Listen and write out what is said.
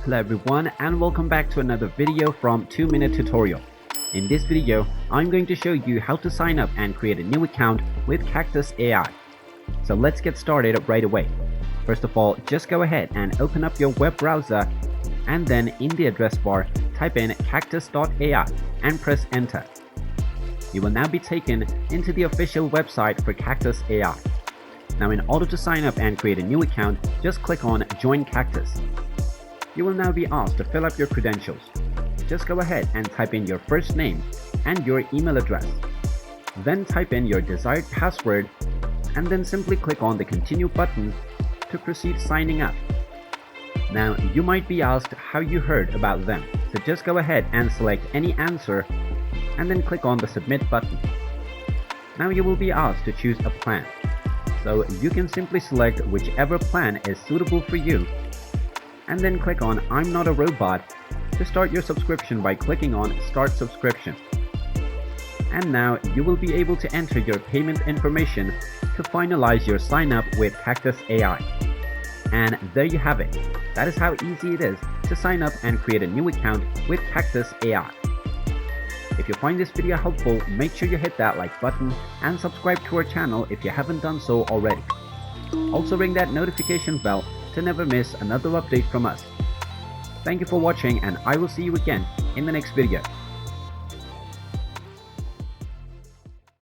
Hello everyone and welcome back to another video from 2-Minute Tutorial. In this video, I'm going to show you how to sign up and create a new account with Cactus.AI. So let's get started right away. First of all, just go ahead and open up your web browser and then in the address bar, type in Cactus.ai and press enter. You will now be taken into the official website for Cactus.AI. Now in order to sign up and create a new account, just click on Join Cactus. You will now be asked to fill up your credentials. Just go ahead and type in your first name and your email address. Then type in your desired password and then simply click on the Continue button to proceed signing up. Now you might be asked how you heard about them, so just go ahead and select any answer and then click on the Submit button. Now you will be asked to choose a plan. So you can simply select whichever plan is suitable for you and then click on I'm not a robot to start your subscription by clicking on Start Subscription. And now you will be able to enter your payment information to finalize your sign up with Cactus.AI. And there you have it. That is how easy it is to sign up and create a new account with Cactus.AI. If you find this video helpful, make sure you hit that like button and subscribe to our channel if you haven't done so already. Also ring that notification bell to never miss another update from us. Thank you for watching and I will see you again in the next video.